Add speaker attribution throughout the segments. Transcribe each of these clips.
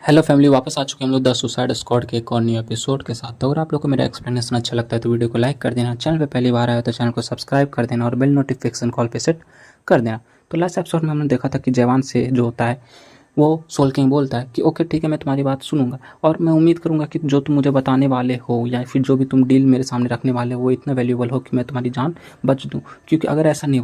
Speaker 1: Hello family, वापस आ चुके हैं हम लोग द सुसाइड स्क्वाड के एक और न्यू एपिसोड के साथ। तो अगर आप लोग को मेरा एक्सप्लेनेशन अच्छा लगता है तो वीडियो को लाइक कर देना, चैनल पे पहली बार आया तो चैनल को सब्सक्राइब कर देना और बेल नोटिफिकेशन कॉल पे सेट कर देना। तो लास्ट एपिसोड में हमने देखा था कि जवान से जो होता है वो सोल किंग बोलता है कि ओके ठीक है, मैं तुम्हारी बात सुनूंगा और मैं उम्मीद करूंगा कि जो तुम मुझे बताने वाले हो या फिर जो भी तुम डील मेरे सामने रखने वाले हो वो इतना वैल्यूएबल हो कि मैं तुम्हारी जान बच दूं। क्योंकि अगर ऐसा नहीं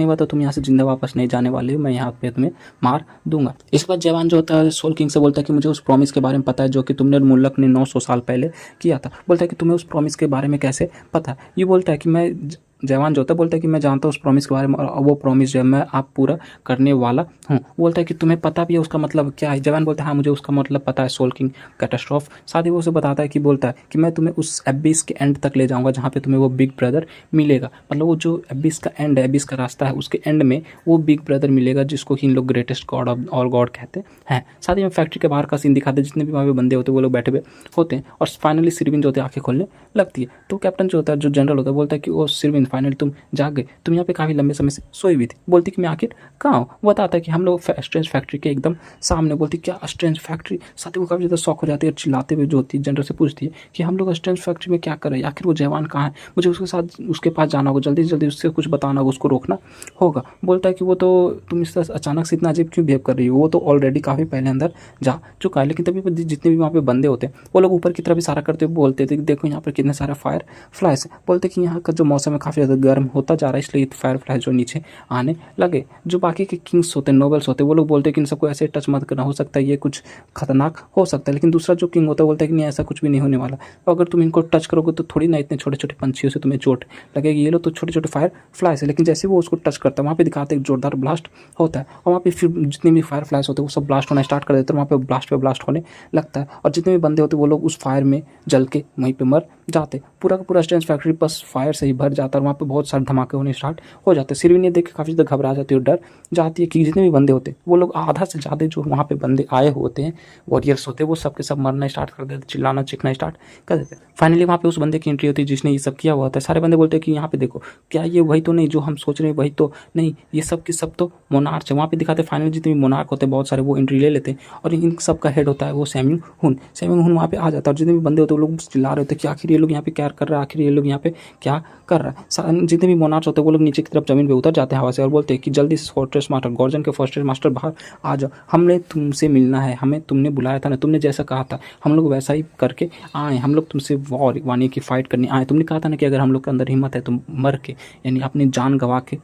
Speaker 1: हुआ तो तुम यहाँ से जिंदा वापस नहीं जाने वाले हो, मैं यहाँ पे तुम्हें मार दूंगा। इस बार जवान जो होता है सोल किंग से बोलता है कि मुझे उस प्रॉमिस के बारे में पता है जो कि तुमने और मुल्लक ने 900 साल पहले किया था। बोलता है कि तुम्हें उस प्रॉमिस के बारे में कैसे पता है। ये बोलता है कि मैं जवान जो होता है बोलता है कि मैं जानता हूँ उस प्रॉमिस के बारे में और वो प्रॉमिस जो है मैं आप पूरा करने वाला हूँ। बोलता है कि तुम्हें पता भी है उसका मतलब क्या है। जवान बोलता है हाँ मुझे उसका मतलब पता है, सोल किंग कैटास्ट्रॉफ। साथ ही वो उसे बताता है कि बोलता है कि मैं तुम्हें उस एबिस के एंड तक ले जाऊंगा जहाँ पे तुम्हें वो बिग ब्रदर मिलेगा। मतलब वो जो एबिस का एंड है, एबिस का रास्ता है, उसके एंड में वो बिग ब्रदर मिलेगा जिसको कि इन लोग greatest God of all God कहते हैं। साथ ही में फैक्ट्री के बाहर का सीन दिखाते हैं, जितने भी वहाँ पे बंदे होते हैं वो लोग बैठे हुए होते हैं और फाइनली सिरविन जो होते हैं आंखें खोलने लगती है। तो कैप्टन जो होता है, जो जनरल होता है, बोलता है कि वो सिरविन फाइनली तुम जाग गए, तुम यहाँ पे काफ़ी लंबे समय से सोई हुई थी। बोलती कि मैं आखिर कहाँ हूँ। वो बताता है कि हम लोग स्ट्रेंज फैक्ट्री के एकदम सामने। बोलती क्या स्ट्रेंज फैक्ट्री। साथ ही वो काफ़ी ज़्यादा शौक हो जाती है और चिल्लाते हुए जो होती है जनरल से पूछती है कि हम लोग स्ट्रेंज फैक्ट्री में क्या कर रहे हैं, आखिर वो जवान कहाँ है, मुझे उसके साथ उसके पास जाना होगा, जल्दी से जल्दी उससे कुछ बताना होगा, उसको रोकना होगा। बोलता है कि वो तो तुम इस तरह अचानक से इतना अजीब क्यों बिहेव कर रही हो, वो तो ऑलरेडी काफ़ी पहले अंदर जा चुका है। लेकिन तभी जितने भी वहाँ पे बंदे होते हैं वो लोग ऊपर की तरफ इशारा करते हुए बोलते थे कि देखो यहाँ पर कितने सारे फायर फ्लाइज है। बोलते कि यहाँ का जो मौसम है काफ़ी ज़्यादा गर्म होता जा रहा है, इसलिए फायर फ्लाई जो नीचे आने लगे। जो बाकी के किंग्स होते हैं, नोबल्स होते हैं, वो लोग बोलते हैं कि इन सबको ऐसे टच मत करना, हो सकता है ये कुछ खतरनाक हो सकता है। लेकिन दूसरा जो किंग होता है बोलता है कि नहीं ऐसा कुछ भी नहीं होने वाला। तो अगर तुम इनको टच करोगे तो थोड़ी ना इतने छोटे छोटे पंछियों से तुम्हें चोट लगेगी, ये लोग तो छोटे छोटे फायर फ्लाइज है। लेकिन जैसे वो उसको टच करता है वहाँ पे दिखाते एक जोरदार ब्लास्ट होता है और वहाँ पे फिर जितने भी फायर फ्लाइज होते हैं वो सब ब्लास्ट होना स्टार्ट कर देते हैं। वहाँ पे ब्लास्ट होने लगता है और जितने भी बंदे होते हैं वो लोग उस फायर में जल के वहीं पे मर जाते। पूरा का पूरा स्ट्रेंज फैक्ट्री बस फायर से ही भर जाता है और वहाँ पे बहुत सारे धमाके होने स्टार्ट हो जाते हैं। सिरविन ये देख के काफ़ी ज़्यादा घबरा जाती है और डर जाती है कि जितने भी बंदे होते हैं वो लोग आधा से ज़्यादा जो वहाँ पे बंदे आए होते हैं, वॉरियर्स होते हैं, वो सब के सब मरना स्टार्ट कर देते, चिल्लाना चीखना स्टार्ट कर देते। फाइनली वहाँ पे उस बंदे की एंट्री होती है जिसने ये सब किया हुआ होता है। सारे बंदे बोलते हैं कि यहाँ पे देखो, क्या ये वही तो नहीं जो हम सोच रहे हैं, वही तो नहीं, ये सब के सब तो मोनार्च है। वहाँ पे दिखाते हैं फाइनली जितने भी मोनार्क होते हैं बहुत सारे वो एंट्री ले लेते हैं और इन सब का हेड होता है वो सैम्यूंग हुन। सैम्यूंग हुन वहाँ पे आ जाता है और जितने भी बंदे होते हैं वो लोग चिल्ला रहे होते हैं कि आखिर ये लोग यहाँ पे क्या कर रहा है, आखिर ये लोग यहाँ पे क्या कर रहा है। जितने भी मोनार्च होते हैं वो लोग नीचे की तरफ जमीन पे उतर जाते हैं हवा से और बोलते हैं कि जल्दी से फोर्ट्रेस मास्टर, गॉर्जन के फोर्ट्रेस मास्टर बाहर आ जाओ, हमने तुमसे मिलना है, हमें तुमने बुलाया था ना, तुमने जैसा कहा था हम लोग वैसा ही करके आए, हम लोग तुमसे वॉर वानी की फाइट करने आए। तुमने कहा था ना कि अगर हम लोग के अंदर हिम्मत है तुम मर के यानी अपनी जान गंवा के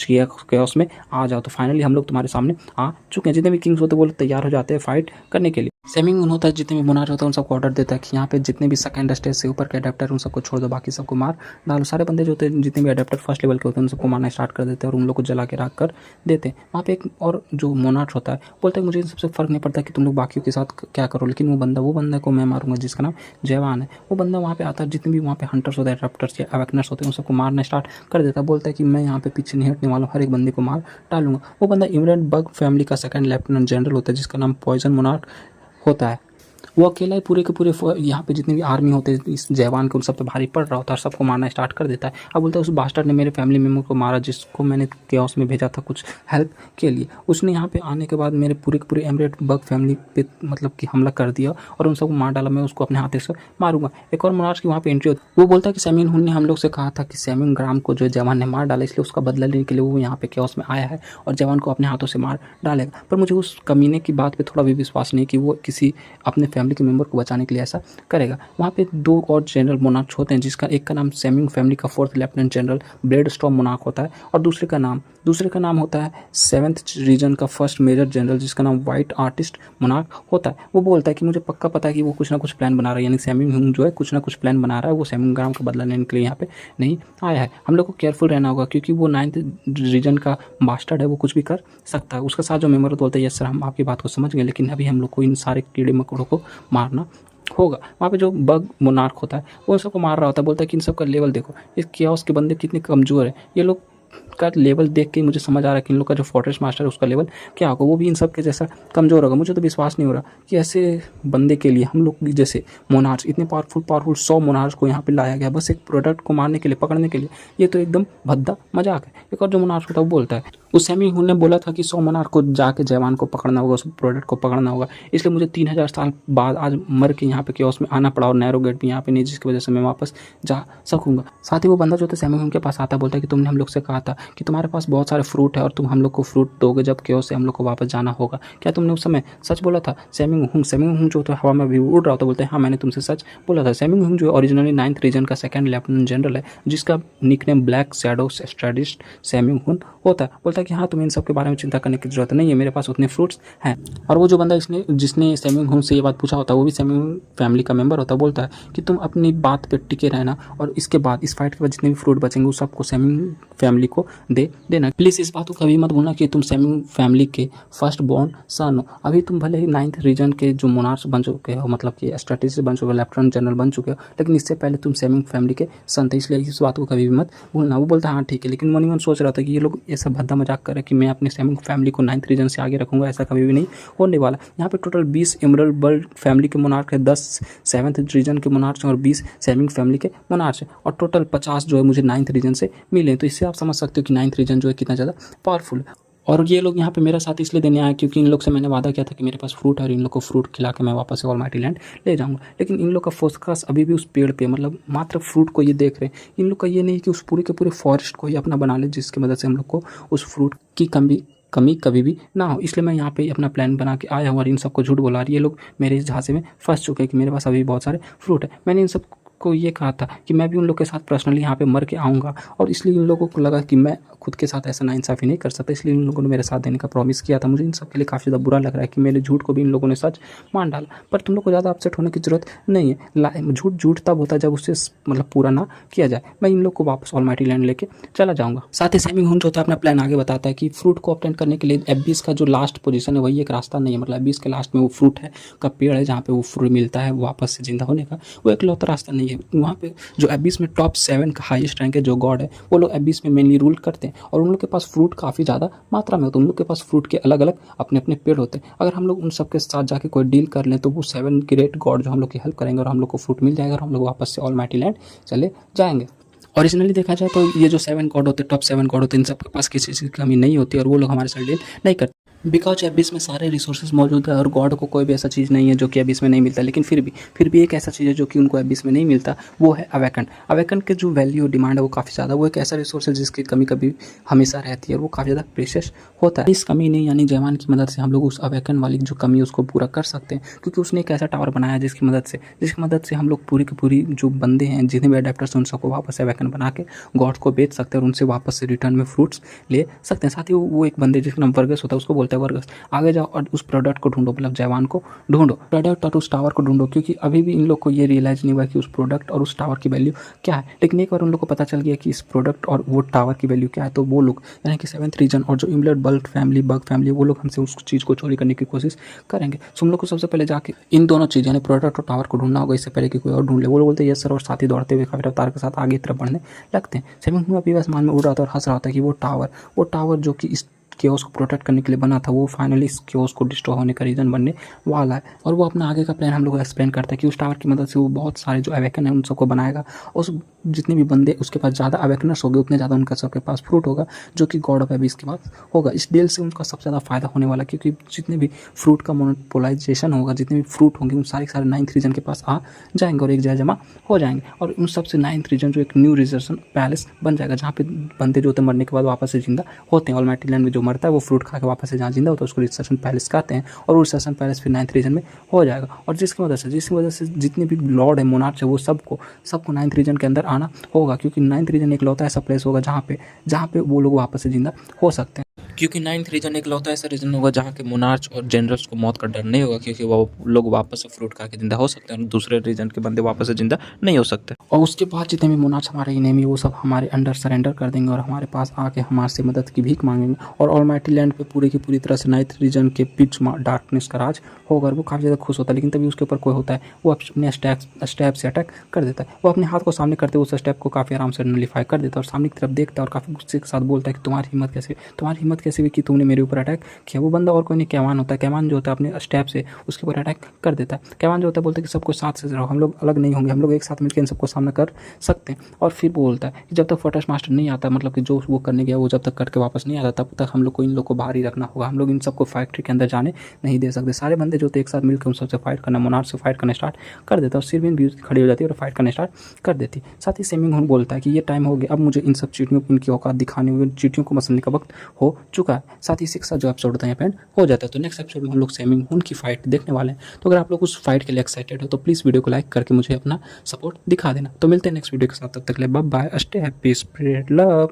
Speaker 1: केओस में आ जाओ। तो फाइनली हम लोग तुम्हारे सामने आ चुके हैं। जितने भी किंग्स होते हैं वो लोग तैयार हो जाते हैं फाइट करने के लिए। सेमिंग उन होता है जितने भी मोनार्च होता है उन सबको ऑर्डर देता है कि यहाँ पे जितने भी सेकंड स्टेज से ऊपर के अडेप्टर उन सबको छोड़ दो, बाकी सबको मार डालो। सारे बंदे जो होते हैं जितने भी अडेप्टर फर्स्ट लेवल के होते हैं उन सबको मारना स्टार्ट कर देते हैं और उन लोग को जला के राख कर देते हैं। वहाँ पे एक और जो मोनार्च होता है बोलता है मुझे इन सबसे फर्क नहीं पड़ता कि तुम लोग बाकियों के साथ क्या करो, लेकिन वो बंदा को मैं मारूंगा जिसका नाम जवान है। वो बंदा वहाँ पे आता है, जितने भी वहाँ पे हंटर्स होते हैं, अडेप्टर्स या अवेकनर्स होते हैं उन सबको मारना स्टार्ट कर देता है। बोलता है कि मैं यहाँ पे पीछे नहीं हटने वाला हूँ, हर एक बंदे को मार डालूंगा। वो बंदा इमरेंट बग फैमिली का सेकंड लेफ्टिनेंट जनरल होता है जिसका नाम पॉइजन मोनार्क होता है। वो अकेला ही पूरे के पूरे यहाँ पे जितने भी आर्मी होते हैं इस जवान के उन सब पे भारी पड़ रहा होता है और सबको मारना स्टार्ट कर देता है। अब बोलता है उस बास्टर्ड ने मेरे फैमिली मेम्बर को मारा जिसको मैंने केओस में भेजा था कुछ हेल्प के लिए। उसने यहाँ पे आने के बाद मेरे पूरे के पूरे एमरेट बग फैमिली पे मतलब कि हमला कर दिया और उन सबको मार डाला। मैं उसको अपने हाथ से मारूंगा। एक और मोनार्च की वहाँ पे एंट्री होती है। वो बोलता है कि सैम्यून हुन ने हम लोग से कहा था कि सैम्यून ग्राम को जो जवान ने मार डाला, इसलिए उसका बदला लेने के लिए वो यहाँ पे केओस में आया है और जवान को अपने हाथों से मार डालेगा। पर मुझे उस कमीने की बात पे थोड़ा भी विश्वास नहीं कि वो किसी अपने फैमिली के मेंबर को बचाने के लिए ऐसा करेगा। वहाँ पे दो और जनरल मोनार्च होते हैं जिसका एक का नाम सैम्यूंग फैमिली का fourth lieutenant general blade storm monarch होता है और दूसरे का नाम होता है सेवंथ रीजन का फर्स्ट मेजर जनरल जिसका नाम व्हाइट आर्टिस्ट मोनार्क होता है। वो बोलता है कि मुझे पक्का पता है कि वो कुछ ना कुछ प्लान बना रहा है, यानी सैम्यूंग जो है कुछ ना कुछ प्लान बना रहा है। वो सैम्यूंग ग्राम का बदला लेने के लिए यहाँ पे नहीं आया है। हम लोग को केयरफुल रहना होगा क्योंकि वो 9th रीजन का बास्टर्ड है, वो कुछ भी कर सकता है। उसका साथ जो मेंबर बोलते हैं यस सर हम आपकी बात को समझ गए, लेकिन अभी हम लोग को इन सारे कीड़े मकोड़ों को मारना होगा। वहाँ पे जो बग मोनार्क होता है वो सबको मार रहा होता है। बोलता है कि इन सब का लेवल देखो, इस केओस के बंदे कितने कमज़ोर है, ये लोग का लेवल देख के मुझे समझ आ रहा है कि इन लोग का जो फोर्ट्रेस मास्टर है उसका लेवल क्या होगा, वो भी इन सब के जैसा कमज़ोर होगा। मुझे तो विश्वास नहीं हो रहा कि ऐसे बंदे के लिए हम लोग जैसे मोनार्च, इतने पावरफुल 100 मोनार्च को यहाँ पे लाया गया बस एक प्रोडक्ट को मारने के लिए, पकड़ने के लिए। ये तो एकदम भद्दा मजाक है। एक और जो मोनार्च होता है वो बोलता है, उस सैमी हुन ने बोला था कि 100 मोनार्च को जाके जवान को पकड़ना होगा, उस प्रोडक्ट को पकड़ना होगा, इसलिए मुझे 3000 साल बाद आज मर के यहाँ पे केओस में आना पड़ा और नैरो गेट भी यहाँ पे नहीं, जिसकी वजह से मैं वापस जा सकूंगा। साथ ही वो बंदा जो था सैमी हुन के पास आता, बोलता है कि तुमने हम लोग से कहा था कि तुम्हारे पास बहुत सारे फ्रूट है और तुम हम लोग को फ्रूट दोगे जब केओस से हम लोग को वापस जाना होगा, क्या तुमने उस समय सच बोला था? सैमी हुन जो था हवा में भी उड़ रहा था, बोलते हैं हाँ मैंने तुमसे सच बोला था। सैमी हुन जो ओरिजिनली 9th रीजन का 2nd लेफ्टिनेंट जनरल है, जिसका निकनेम ब्लैक शैडो स्ट्रेटिस्ट सैमी हुन होता है, बोलता है कि हाँ तुम्हें इन सब के बारे में चिंता करने की जरूरत नहीं है, मेरे पास उतने फ्रूट्स हैं। और वो जो बंदा जिसने सैमी हुन से ये बात पूछा होता है वो भी सैमी हुन फैमिली का मेंबर होता है, बोलता है कि तुम अपनी बात पे टिके रहना और इसके बाद इस फाइट के बाद जितने भी फ्रूट बचेंगे वो सबको सैमी फैमिली को दे देना। प्लीज़ इस बात को कभी मत भूलना कि तुम सैमी फैमिली के फर्स्ट बॉर्न सन हो। अभी तुम भले ही 9th रीजन के जो मोनार्च बन चुके हो, मतलब कि स्ट्रेटेजिस्ट बन चुके हो, लेफ्टिनेंट जनरल बन चुके हो, लेकिन इससे पहले तुम सैमी फैमिली के सन थे, इसलिए इस बात को कभी भी मत भूलना। वो बोलता है हाँ ठीक है, लेकिन मन सोच रहा था कि ये लोग ऐसा भद्दा मजाक कर रहे कि मैं अपने सैमी फैमिली को 9th रीजन से आगे रखूंगा, ऐसा कभी भी नहीं होने वाला। यहाँ पे टोटल 20 एमरल्ड बर्ड फैमिली के मोनार्च है, 10 7th रीजन के मोनार्च हैं और 20 सैमी फैमिली के मोनार्च हैं, और टोटल 50 जो है मुझे 9th रीजन से मिले। तो इससे आप समझ सकते हो कि 9th रीजन जो है कितना ज़्यादा पावरफुल है। और ये लोग यहाँ पे मेरा साथ इसलिए देने आए क्योंकि इन लोग से मैंने वादा किया था कि मेरे पास फ्रूट है और इन लोग को फ्रूट खिला के मैं वापस से ऑलमाइटी लैंड ले जाऊंगा। लेकिन इन लोग का फोकस अभी भी उस पेड़ पे, मतलब मात्र फ्रूट को ये देख रहे हैं। इन लोग का ये नहीं कि उस पूरे के पूरे फॉरेस्ट को ही अपना बना ले, जिसकी मदद से हम लोग को उस फ्रूट की कमी कभी भी ना हो। इसलिए मैं यहाँ पे अपना प्लान बना के आया हूँ और इन सबको झूठ बोला। और ये लोग मेरे इस झांसे में फंस चुके हैं कि मेरे पास अभी बहुत सारे फ्रूट है। मैंने इन सब को ये कहा था कि मैं भी उन लोग के साथ पर्सनली यहाँ पे मर के आऊँगा, और इसलिए इन लोगों को लगा कि मैं खुद के साथ ऐसा नाइंसाफ़ी नहीं कर सकता, इसलिए इन लोगों ने मेरे साथ देने का प्रॉमिस किया था। मुझे इन सब के लिए काफ़ी ज़्यादा बुरा लग रहा है कि मेरे झूठ को भी इन लोगों ने सच मान डाला। पर तुम लोग को ज़्यादा अपसेट होने की ज़रूरत नहीं है। झूठ तब होता है जब उससे मतलब पूरा ना किया जाए। मैं इन लोग को वापस ऑलमाइटी लैंड लेके चला जाऊँगा। साथ ही सैमी हुन जो होता है अपना प्लान आगे बताता है कि फ्रूट को ऑब्टेन करने के लिए एबिस का जो लास्ट पोजीशन है वही एक रास्ता नहीं है, मतलब एबिस के लास्ट में वो फ्रूट है का पेड़ है जहाँ पे वो फ्रूट मिलता है वापस से जिंदा होने का, वो एक लौता रास्ता नहीं है। वहाँ पे जो एबिस में टॉप 7 का हाईएस्ट रैंक है जो गॉड है, वो लोग एबिस में मेनली रूल करते हैं और उन लोग के पास फ्रूट काफ़ी ज़्यादा मात्रा में होता है। उन लोग के पास फ्रूट के अलग अलग अपने अपने पेड़ होते हैं। अगर हम लोग उन सब के साथ जाके कोई डील कर लें तो वो 7 ग्रेट गॉड जो हम लोग की हेल्प करेंगे और हम लोग को फ्रूट मिल जाएगा और हम लोग वापस से ऑलमाइटी लैंड चले जाएंगे। ओरिजिनली देखा जाए तो ये जो 7 गॉड होते हैं, टॉप 7 गॉड होते हैं, इन सब के पास किसी चीज़ की कमी नहीं होती और वो लोग हमारे साथ डील नहीं करते। बिकॉज एबिस में सारे रिसोर्सेज मौजूद है और गॉड को कोई भी ऐसा चीज़ नहीं है जो कि एबिस में नहीं मिलता। लेकिन फिर भी एक ऐसा चीज़ है जो कि उनको एबिस में नहीं मिलता, वो है अवेकन। अवेकन के जो वैल्यू डिमांड है वो काफ़ी ज़्यादा, वो एक ऐसा रिसोर्स है जिसकी कमी कभी हमेशा रहती है और वो काफ़ी ज़्यादा प्रेशियस होता है। इस कमी नहीं यानी जवान की मदद से हम लोग उस अवेकन वाली जो कमी उसको पूरा कर सकते हैं, क्योंकि उसने एक ऐसा टावर बनाया जिसकी मदद से हम लोग पूरी की पूरी जो बंदे हैं जितने भी अडेप्टर्स हैं उन सबको वापस अवेकन बना के गॉड को बेच सकते हैं और उनसे वापस से रिटर्न में फ्रूट्स ले सकते हैं। साथ ही वो एक बंदे जिसका नाम वर्गस होता है उसको बोलते हैं वर्गस, आगे जाओ और उस प्रोडक्ट को ढूंढो, मतलब जवान को ढूंढो, प्रोडक्ट और उस टावर को ढूंढो, क्योंकि अभी भी इन लोग को ये रियलाइज़ नहीं हुआ कि उस प्रोडक्ट और उस टावर की वैल्यू क्या है। लेकिन एक बार उन लोग को पता चल गया कि इस प्रोडक्ट और वो टावर की वैल्यू क्या है, तो वो लोग यानी कि 7th रीजन और जो इमलेट बल्ट फैमिली बग फैमिली वो लोग हमसे उस चीज़ को चोरी करने की कोशिश करेंगे। तो हम लोग को सबसे पहले जाके इन दोनों चीज़ यानी प्रोडक्ट और टावर को ढूंढना होगा, इससे पहले कि कोई और ढूंढ ले। वो लोग बोलते हैं यस सर, और साथ ही दौड़ते हुए काफी रफ्तार के साथ आगे तरफ बढ़ने लगते हैं। सैमी हुन अभी आसमान में उड़ रहा था और हंस रहा था कि वो टावर जो कि इस केओस को प्रोटेक्ट करने के लिए बना था, वो फाइनली इस केओस को डिस्ट्रॉय होने का रीज़न बनने वाला है। और वो अपना आगे का प्लान हम लोग एक्सप्लेन करता है कि उस टावर की मदद से वो बहुत सारे जो अवेकन है उन सबको बनाएगा। उस जितने भी बंदे उसके पास ज़्यादा अवेकनर्स होंगे उतने ज़्यादा उनका सबके पास फ्रूट होगा जो कि गॉड ऑफ एबिस के पास होगा। इस डील से उनका सबसे ज़्यादा फायदा होने वाला, क्योंकि जितने भी फ्रूट का मोनोपोलाइजेशन होगा, जितने भी फ्रूट होंगे उन सारे 9th रीजन के पास आ जाएंगे और एक जगह जमा हो जाएंगे। और उन सबसे 9th रीजन जो एक न्यू रिजर्वेशन पैलेस बन जाएगा जहाँ पे बंदे जो होते हैं मरने के बाद वापस से जिंदा होते हैं। ऑलमाइटी लैंड में जो मरता है वो फ्रूट खा के वापस से जहाँ जिंदा होता है उसको रिजर्वेशन पैलेस कहते हैं, और वो रिजर्वेशन पैलेस फिर 9th रीजन में हो जाएगा। और जिसकी वजह से जितने भी लॉर्ड है मोनार्च है वो सबको 9th रीजन के अंदर आना होगा, क्योंकि 9th रीजन एक लौता ऐसा प्लेस होगा जहाँ पे वो लोग वापस से जिंदा हो सकते हैं। क्योंकि 9th रीजन एक लौता ऐसा रीजन होगा जहाँ के मोनार्च और जनरल्स को मौत का डर नहीं होगा, क्योंकि वो लोग वापस से फ्रूट खा के जिंदा हो सकते हैं और दूसरे रीजन के बंदे वापस से जिंदा नहीं हो सकते। और उसके बाद जितने भी मोनार्च हमारे इनेमी वो सब हमारे अंडर सरेंडर कर देंगे और हमारे पास आके हमारे से मदद की भीख मांगेंगे और ऑलमाइटी लैंड पे पूरी की पूरी तरह से 9th रीजन के पिच डार्कनेस का राज होगा। वो काफ़ी ज़्यादा खुश होता है, लेकिन तभी उसके ऊपर कोई होता है वो अपने स्टेप से अटैक कर देता है। वो अपने हाथ को सामने करते हुए उस स्टेप को काफ़ी आराम से नलिफाई कर देता है और सामने की तरफ देखता है और काफ़ी गुस्से के साथ बोलता है कि तुम्हारी हिम्मत कैसे हुई कि तुमने मेरे ऊपर अटैक किया। वो बंदा और कोई नहीं, कैवान होता है। कैवान जो होता है अपने स्टेप से उसके ऊपर अटैक कर देता है। कैवान जो होता है बोलता है कि सबको साथ से रहो, हम लोग अलग नहीं होंगे, हम लोग एक साथ मिलकर इन सबको सामना कर सकते हैं। और फिर बोलता है कि जब तक फर्स्ट मास्टर नहीं आता, मतलब कि जो वो करने गया वो जब तक करके वापस नहीं आता, तब तक हम लोग को इन लोग को बाहर ही रखना होगा। हम लोग इन सबको फैक्ट्री के अंदर जाने नहीं दे सकते। सारे बंदे जो थे एक साथ मिलकर उन सबसे फाइट करना, मोनार्च से फाइट करना स्टार्ट कर देता है और सिरविन भी खड़ी हो जाती है और फाइट करना स्टार्ट कर देती है। साथ ही सेमिंग हुन बोलता है कि ये टाइम हो गया, अब मुझे इन सब चीटियों इनकी औकात दिखाने हुए चीटियों को मसलने का वक्त हो चुका है। साथ ही इसी के साथ जो एपिसोड होता है यहाँ पे हो जाता है। तो नेक्स्ट एपिसोड में हम लोग सेमिंग हुन की फाइट देखने वाले हैं। तो अगर आप लोग उस फाइट के लिए एक्साइटेड हो तो प्लीज़ वीडियो को लाइक करके मुझे अपना सपोर्ट दिखा देना। तो मिलते हैं नेक्स्ट वीडियो के साथ, तब तक के लिए bye bye, stay happy, spread love.